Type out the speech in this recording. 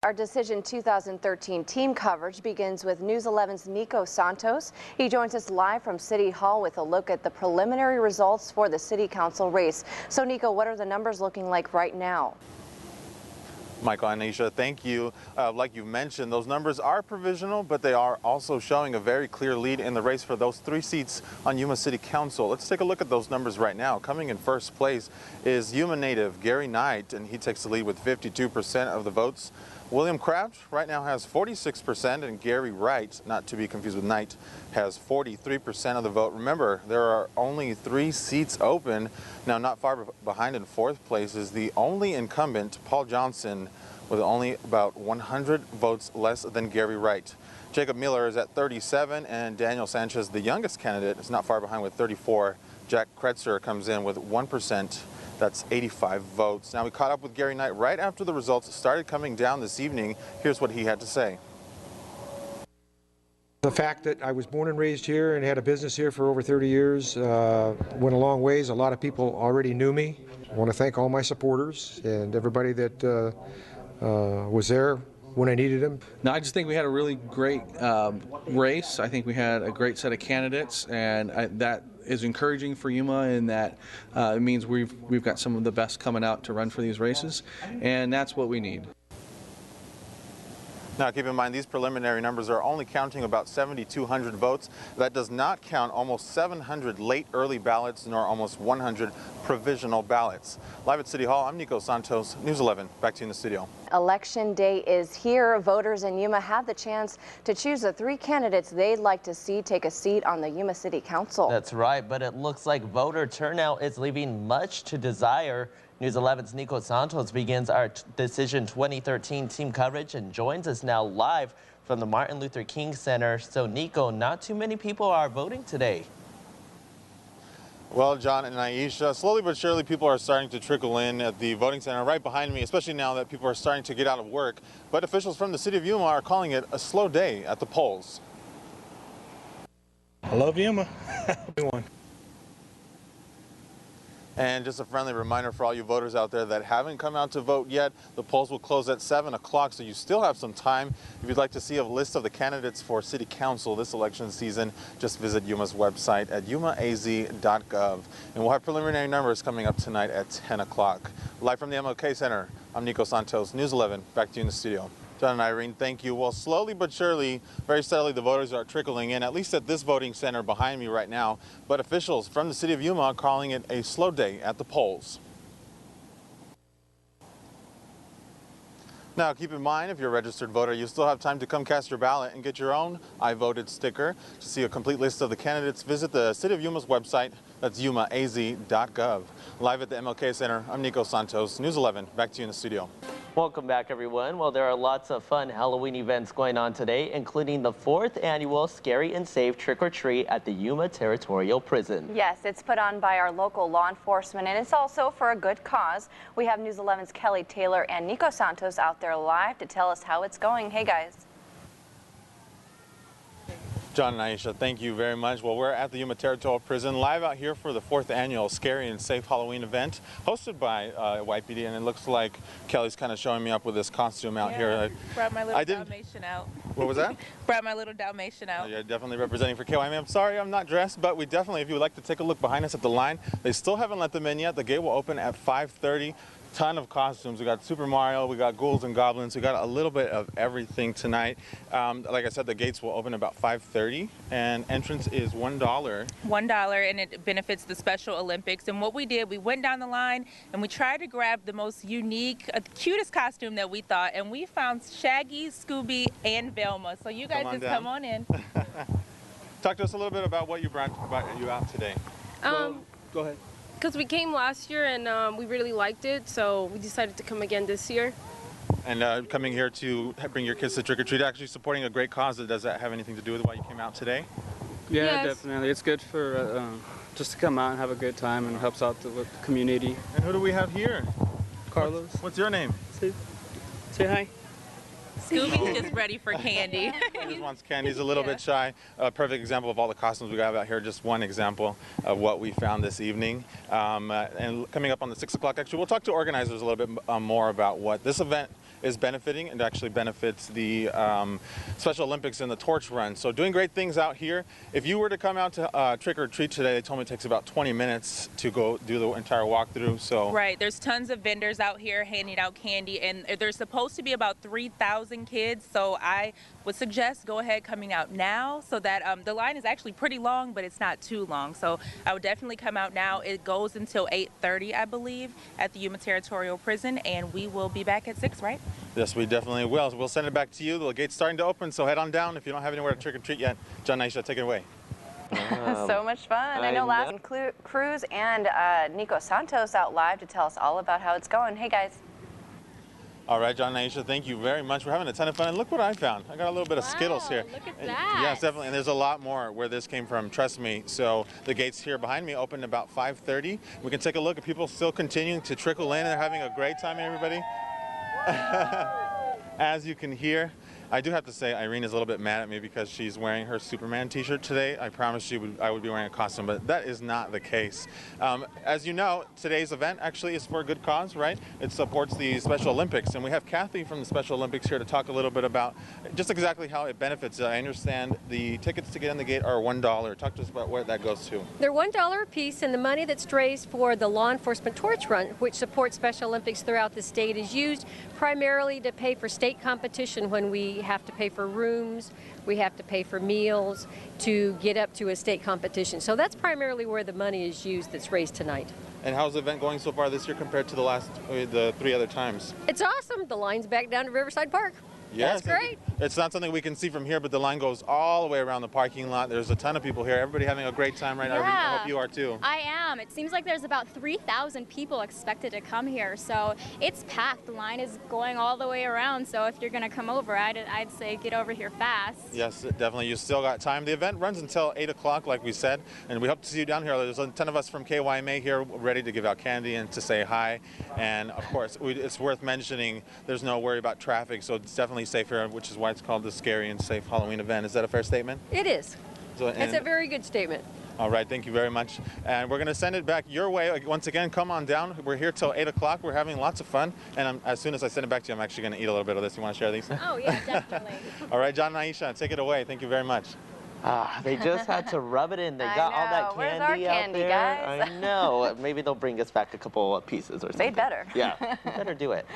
Our Decision 2013 team coverage begins with News 11's Nico Santos. He joins us live from City Hall with a look at the preliminary results for the City Council race. So Nico, what are the numbers looking like right now? Michael and Aisha, thank you. Like you mentioned, those numbers are provisional, but they are also showing a very clear lead in the race for those 3 seats on Yuma City Council. Let's take a look at those numbers right now. Coming in first place is Yuma native Gary Knight, and he takes the lead with 52% of the votes. William Kraft right now has 46%, and Gary Wright, not to be confused with Knight, has 43% of the vote. Remember, there are only 3 seats open. Now, not far behind in fourth place is the only incumbent, Paul Johnson, with only about 100 votes less than Gary Wright. Jacob Miller is at 37, and Daniel Sanchez, the youngest candidate, is not far behind with 34. Jack Kretzer comes in with 1%. That's 85 votes. Now, we caught up with Gary Knight right after the results started coming down this evening. Here's what he had to say. The fact that I was born and raised here and had a business here for over 30 years went a long ways. A lot of people already knew me. I want to thank all my supporters and everybody that was there when I needed them. No, I just think we had a really great race. I think we had a great set of candidates, and that is encouraging for Yuma, in that it means we've got some of the best coming out to run for these races, and that's what we need. Now, keep in mind, these preliminary numbers are only counting about 7,200 votes. That does not count almost 700 late early ballots, nor almost 100 provisional ballots. Live at City Hall, I'm Nico Santos, News 11. Back to you in the studio. Election day is here. Voters in Yuma have the chance to choose the 3 candidates they'd like to see take a seat on the Yuma City Council. That's right, but it looks like voter turnout is leaving much to desire. News 11's Nico Santos begins our Decision 2013 team coverage and joins us now live from the Martin Luther King Center. So Nico, not too many people are voting today. Well, John and Aisha, slowly but surely people are starting to trickle in at the voting center right behind me, especially now that people are starting to get out of work. But officials from the city of Yuma are calling it a slow day at the polls. I love Yuma. Everyone. And just a friendly reminder for all you voters out there that haven't come out to vote yet, the polls will close at 7 o'clock, so you still have some time. If you'd like to see a list of the candidates for City Council this election season, just visit Yuma's website at yuma-az.gov. And we'll have preliminary numbers coming up tonight at 10 o'clock. Live from the MLK Center, I'm Nico Santos, News 11, back to you in the studio. John and Irene, thank you. Well, slowly but surely, very steadily, the voters are trickling in, at least at this voting center behind me right now. But officials from the city of Yuma are calling it a slow day at the polls. Now, keep in mind, if you're a registered voter, you still have time to come cast your ballot and get your own I voted sticker. To see a complete list of the candidates, visit the City of Yuma's website. That's yuma-az.gov. Live at the MLK Center, I'm Nico Santos, News 11. Back to you in the studio. Welcome back, everyone. Well, there are lots of fun Halloween events going on today, including the 4th annual Scary and Safe Trick or Treat at the Yuma Territorial Prison. Yes, it's put on by our local law enforcement, and it's also for a good cause. We have News 11's Kelly Taylor and Nico Santos out there live to tell us how it's going. Hey, guys. John and Aisha, thank you very much. Well, we're at the Yuma Territorial Prison, live out here for the 4th annual Scary and Safe Halloween event, hosted by YPD, and it looks like Kelly's kind of showing me up with this costume out here. Brought my little Dalmatian out. What was that? Brought my little Dalmatian out. Yeah, definitely representing for KYMA. I'm sorry I'm not dressed, but we definitely, if you would like to take a look behind us at the line, they still haven't let them in yet. The gate will open at 5:30. Ton of costumes. We got Super Mario, we got ghouls and goblins, we got a little bit of everything tonight. Like I said, the gates will open about 5:30 and entrance is $1. $1, and it benefits the Special Olympics. And what we did, we went down the line and we tried to grab the most unique, cutest costume that we thought, and we found Shaggy, Scooby, and Velma. So you guys come on in. Talk to us a little bit about what you brought you out today. Go ahead. Because we came last year and we really liked it, so we decided to come again this year. And coming here to bring your kids to trick or treat, actually supporting a great cause. Does that have anything to do with why you came out today? Yeah, yes. Definitely. It's good for just to come out and have a good time, and helps out the community. And who do we have here? Carlos. What's your name? Say hi. Scooby's just ready for candy. He just wants candy. He's a little bit shy. A perfect example of all the costumes we got out here. Just one example of what we found this evening. And coming up on the 6 o'clock, actually, we'll talk to organizers a little bit more about what this event is benefiting. It actually benefits the Special Olympics and the torch run. So doing great things out here. If you were to come out to trick or treat today, they told me it takes about 20 minutes to go do the entire walkthrough. So right, there's tons of vendors out here handing out candy, and there's supposed to be about 3,000 kids. So I would suggest go ahead coming out now, so that the line is actually pretty long, but it's not too long. So I would definitely come out now. It goes until 8:30, I believe, at the Yuma Territorial Prison, and we will be back at 6, right? yes, we definitely will. We'll send it back to you. The gate's starting to open, so head on down if you don't have anywhere to trick or treat yet. John, Aisha, take it away. So much fun. I know last Cruz and Nico Santos out live to tell us all about how it's going. Hey, guys. All right, John and Aisha, thank you very much. We're having a ton of fun. And look what I found. I got a little bit of Skittles here. Look at that. Yes, definitely. And there's a lot more where this came from, trust me. So the gates here behind me opened about 5:30. We can take a look at people still continuing to trickle in. They're having a great time, everybody. As you can hear, I do have to say Irene is a little bit mad at me because she's wearing her Superman t-shirt today. I promised I would be wearing a costume, but that is not the case. As you know, today's event actually is for a good cause, right? It supports the Special Olympics, and we have Kathy from the Special Olympics here to talk a little bit about just exactly how it benefits. I understand the tickets to get in the gate are $1. Talk to us about where that goes to. They're $1 a piece, and the money that's raised for the Law Enforcement Torch Run, which supports Special Olympics throughout the state, is used primarily to pay for state competition when we have to pay for rooms, we have to pay for meals to get up to a state competition. So that's primarily where the money is used that's raised tonight. And how's the event going so far this year compared to the 3 other times? It's awesome. The line's back down to Riverside Park. Yes, that's great. It's not something we can see from here, but the line goes all the way around the parking lot. There's a ton of people here. Everybody having a great time right now. I hope you are too. I am. It seems like there's about 3,000 people expected to come here, so it's packed. The line is going all the way around, so if you're going to come over, I'd say get over here fast. Yes, definitely. You still got time. The event runs until 8 o'clock, like we said, and we hope to see you down here. There's a ton of us from KYMA here ready to give out candy and to say hi. And, of course, it's worth mentioning there's no worry about traffic, so it's definitely safe here, which is why it's called the Scary and Safe Halloween event. Is that a fair statement? It is. It's a very good statement. All right, thank you very much. And we're going to send it back your way. Once again, come on down. We're here till 8 o'clock. We're having lots of fun. And as soon as I send it back to you, I'm actually going to eat a little bit of this. You want to share these? Oh, yeah, definitely. All right, John and Aisha, take it away. Thank you very much. They just had to rub it in. They got all that candy, Where's our candy, out there. guys? I know. Maybe they'll bring us back a couple of pieces or something. They better. Yeah, better do it.